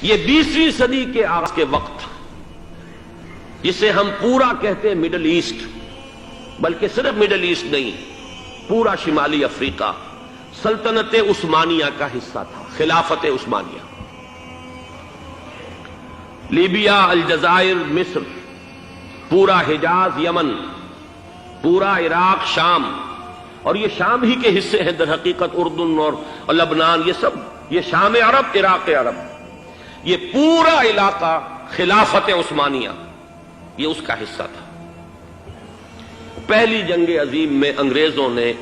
یہ 20ویں صدی کے آغاز کے وقت، جسے ہم پورا کہتے ہیں مڈل ایسٹ، بلکہ صرف مڈل ایسٹ نہیں، پورا شمالی افریقہ سلطنت عثمانیہ کا حصہ تھا، خلافت عثمانیہ۔ لیبیا، الجزائر، مصر، پورا حجاز، یمن، پورا عراق، شام، اور یہ شام ہی کے حصے ہیں در حقیقت، اردن اور لبنان، یہ سب، یہ شام عرب، عراق عرب، یہ پورا علاقہ خلافت عثمانیہ یہ اس کا حصہ تھا۔ پہلی جنگ عظیم میں انگریزوں نے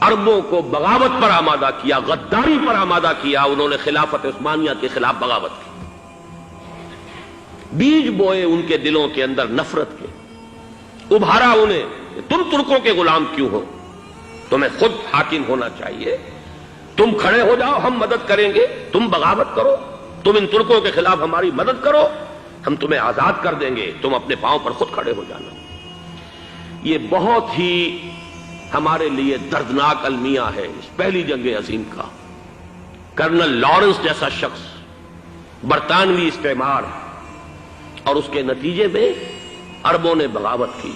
عربوں کو بغاوت پر آمادہ کیا، غداری پر آمادہ کیا، انہوں نے خلافت عثمانیہ کے خلاف بغاوت کی، بیج بوئے ان کے دلوں کے اندر نفرت کے، ابھارا انہیں کہ تم ترکوں کے غلام کیوں ہو، تمہیں خود حاکم ہونا چاہیے، تم کھڑے ہو جاؤ، ہم مدد کریں گے، تم بغاوت کرو، تم ان ترکوں کے خلاف ہماری مدد کرو، ہم تمہیں آزاد کر دیں گے، تم اپنے پاؤں پر خود کھڑے ہو جانا۔ یہ بہت ہی ہمارے لیے دردناک المیہ ہے اس پہلی جنگ عظیم کا۔ کرنل لارنس جیسا شخص برطانوی استعمار، اور اس کے نتیجے میں عربوں نے بغاوت کی۔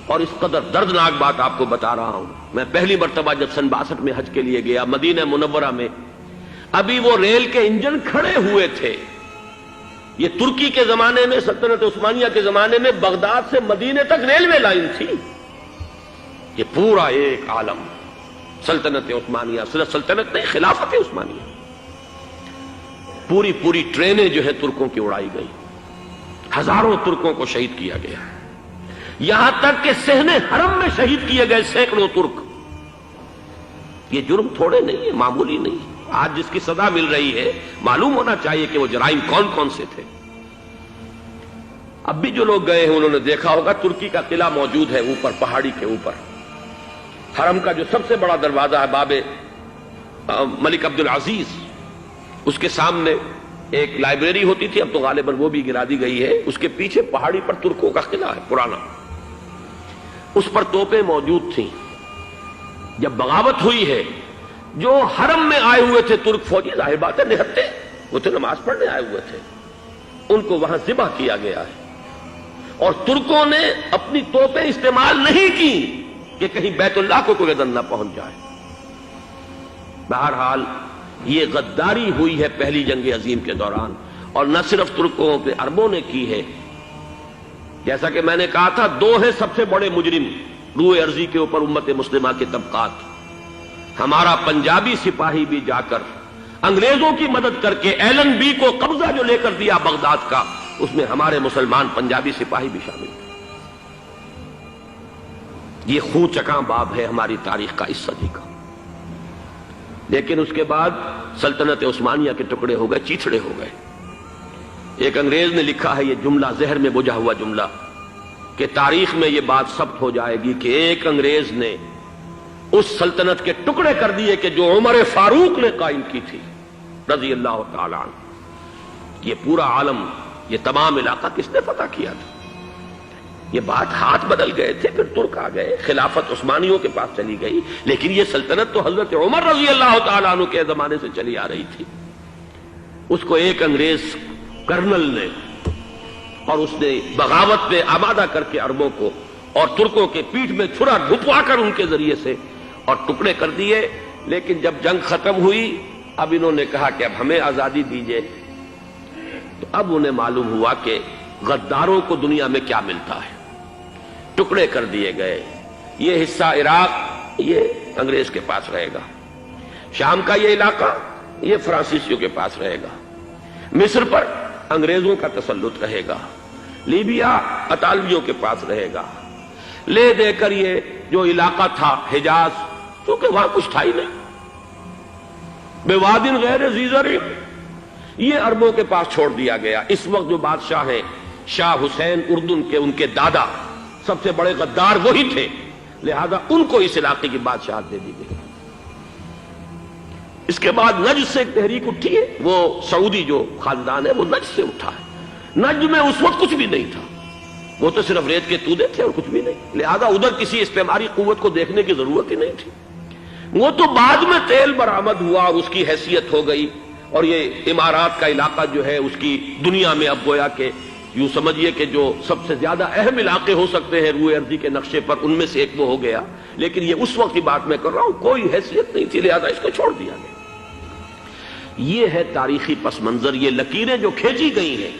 اور اس قدر دردناک بات آپ کو بتا رہا ہوں، میں پہلی مرتبہ جب سن 62 میں حج کے لیے گیا مدینہ منورہ میں، ابھی وہ ریل کے انجن کھڑے ہوئے تھے۔ یہ ترکی کے زمانے میں، سلطنت عثمانیہ کے زمانے میں بغداد سے مدینے تک ریلوے لائن تھی۔ یہ پورا ایک عالم سلطنت عثمانیہ، صرف سلطنت نہیں، خلافت عثمانیہ، پوری ٹرینیں جو ہے ترکوں کی اڑائی گئی، ہزاروں ترکوں کو شہید کیا گیا، یہاں تک کہ صحن حرم میں شہید کیے گئے سینکڑوں ترک۔ یہ جرم تھوڑے نہیں ہے، معمولی نہیں۔ آج جس کی سزا مل رہی ہے، معلوم ہونا چاہیے کہ وہ جرائم کون کون سے تھے۔ اب بھی جو لوگ گئے ہیں انہوں نے دیکھا ہوگا، ترکی کا قلعہ موجود ہے اوپر پہاڑی کے اوپر، حرم کا جو سب سے بڑا دروازہ ہے باب ملک عبدالعزیز، اس کے سامنے ایک لائبریری ہوتی تھی، اب تو غالباً وہ بھی گرا دی گئی ہے، اس کے پیچھے پہاڑی پر ترکوں کا قلعہ ہے پرانا، اس پر توپیں موجود تھیں۔ جب بغاوت ہوئی ہے، جو حرم میں آئے ہوئے تھے ترک فوجی، ظاہر بات ہے نہتے، وہ تو نماز پڑھنے آئے ہوئے تھے، ان کو وہاں ذبح کیا گیا ہے، اور ترکوں نے اپنی توپیں استعمال نہیں کی کہ کہیں بیت اللہ کو کوئی اذن نہ پہنچ جائے۔ بہرحال یہ غداری ہوئی ہے پہلی جنگ عظیم کے دوران، اور نہ صرف ترکوں پہ عربوں نے کی ہے۔ جیسا کہ میں نے کہا تھا، دو ہیں سب سے بڑے مجرم روئے ارضی کے اوپر امت مسلمہ کے طبقات۔ ہمارا پنجابی سپاہی بھی جا کر انگریزوں کی مدد کر کے ایلن بی کو قبضہ جو لے کر دیا بغداد کا، اس میں ہمارے مسلمان پنجابی سپاہی بھی شامل تھے۔ یہ خون چکاں باب ہے ہماری تاریخ کا اس صدی کا۔ لیکن اس کے بعد سلطنت عثمانیہ کے ٹکڑے ہو گئے، چیتھڑے ہو گئے۔ ایک انگریز نے لکھا ہے یہ جملہ، زہر میں بجھا ہوا جملہ، کہ تاریخ میں یہ بات ثبت ہو جائے گی کہ ایک انگریز نے اس سلطنت کے ٹکڑے کر دیے کہ جو عمر فاروق نے قائم کی تھی رضی اللہ تعالی عنہ۔ یہ پورا عالم، یہ تمام علاقہ کس نے فتح کیا تھا؟ یہ بات ہاتھ بدل گئے تھے، پھر ترک آ گئے، خلافت عثمانیوں کے پاس چلی گئی، لیکن یہ سلطنت تو حضرت عمر رضی اللہ تعالیٰ عنہ کے زمانے سے چلی آ رہی تھی۔ اس کو ایک انگریز کرنل نے، اور اس نے بغاوت پہ آمادہ کر کے عربوں کو اور ترکوں کے پیٹھ میں چھرا ڈھپوا کر ان کے ذریعے سے اور ٹکڑے کر دیے۔ لیکن جب جنگ ختم ہوئی، اب انہوں نے کہا کہ اب ہمیں آزادی دیجیے، تو اب انہیں معلوم ہوا کہ غداروں کو دنیا میں کیا ملتا ہے۔ ٹکڑے کر دیے گئے۔ یہ حصہ عراق یہ انگریز کے پاس رہے گا، شام کا یہ علاقہ یہ فرانسیسیوں کے پاس رہے گا، مصر پر انگریزوں کا تسلط رہے گا، لیبیا اطالویوں کے پاس رہے گا، لے دے کر یہ جو علاقہ تھا حجاز، کیونکہ وہاں کچھ تھا ہی نہیں، بوادٍ غیر ذی زرع، یہ عربوں کے پاس چھوڑ دیا گیا۔ اس وقت جو بادشاہ ہیں شاہ حسین اردن کے، ان کے دادا سب سے بڑے غدار وہی تھے، لہذا ان کو اس علاقے کی بادشاہت دے دی گئی۔ اس کے بعد نجد سے ایک تحریک اٹھی ہے، وہ سعودی جو خاندان ہے وہ نجد سے اٹھا ہے۔ نجد میں اس وقت کچھ بھی نہیں تھا، وہ تو صرف ریت کے تودے تھے اور کچھ بھی نہیں، لہذا ادھر کسی استعماری قوت کو دیکھنے کی ضرورت ہی نہیں تھی۔ وہ تو بعد میں تیل برآمد ہوا اور اس کی حیثیت ہو گئی، اور یہ امارات کا علاقہ جو ہے اس کی دنیا میں اب گویا کہ یوں سمجھیے کہ جو سب سے زیادہ اہم علاقے ہو سکتے ہیں روئے ارضی کے نقشے پر، ان میں سے ایک وہ ہو گیا. لیکن یہ اس وقت کی بات میں کر رہا ہوں، کوئی حیثیت نہیں تھی، لہذا اس کو چھوڑ دیا گیا. یہ ہے تاریخی پس منظر، یہ لکیریں جو کھینچی گئی ہیں.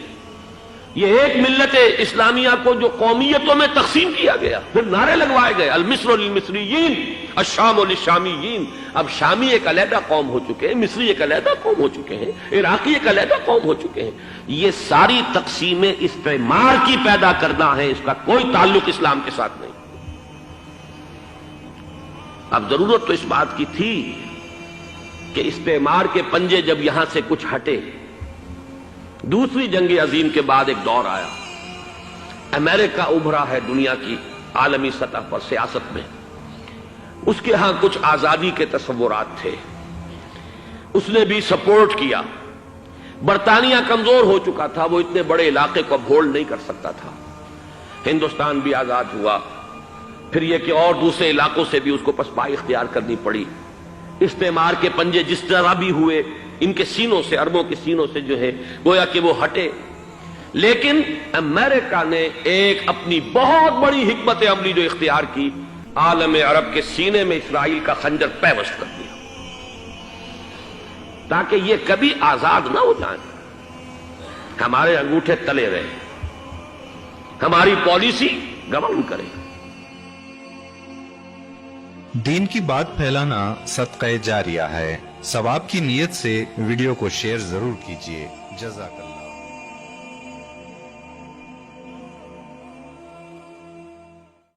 یہ ایک ملت اسلامیہ کو جو قومیتوں میں تقسیم کیا گیا، پھر نعرے لگوائے گئے المصر للمصریین الشام للشامیین. اب شامی ایک علیحدہ قوم ہو چکے ہیں، مصری ایک علیحدہ قوم ہو چکے ہیں، عراقی ایک علیحدہ قوم ہو چکے ہیں. یہ ساری تقسیمیں استعمار کی پیدا کرنا ہے، اس کا کوئی تعلق اسلام کے ساتھ نہیں. اب ضرورت تو اس بات کی تھی کہ استعمار کے پنجے جب یہاں سے کچھ ہٹے. دوسری جنگ عظیم کے بعد ایک دور آیا، امریکہ ابھرا ہے دنیا کی عالمی سطح پر سیاست میں. اس کے ہاں کچھ آزادی کے تصورات تھے، اس نے بھی سپورٹ کیا. برطانیہ کمزور ہو چکا تھا، وہ اتنے بڑے علاقے کو اب ہولڈ نہیں کر سکتا تھا. ہندوستان بھی آزاد ہوا. پھر یہ کہ اور دوسرے علاقوں سے بھی اس کو پسپائی اختیار کرنی پڑی. استعمار کے پنجے جس طرح بھی ہوئے، ان کے سینوں سے، عربوں کے سینوں سے جو ہے گویا کہ وہ ہٹے. لیکن امریکہ نے ایک اپنی بہت بڑی حکمت عملی جو اختیار کی، عالم عرب کے سینے میں اسرائیل کا خنجر پیوست کر دیا تاکہ یہ کبھی آزاد نہ ہو جائیں، ہمارے انگوٹھے تلے رہے، ہماری پالیسی گورن کرے. دین کی بات پھیلانا صدقہ جاریہ ہے. ثواب کی نیت سے ویڈیو کو شیئر ضرور کیجیے. جزاک اللہ.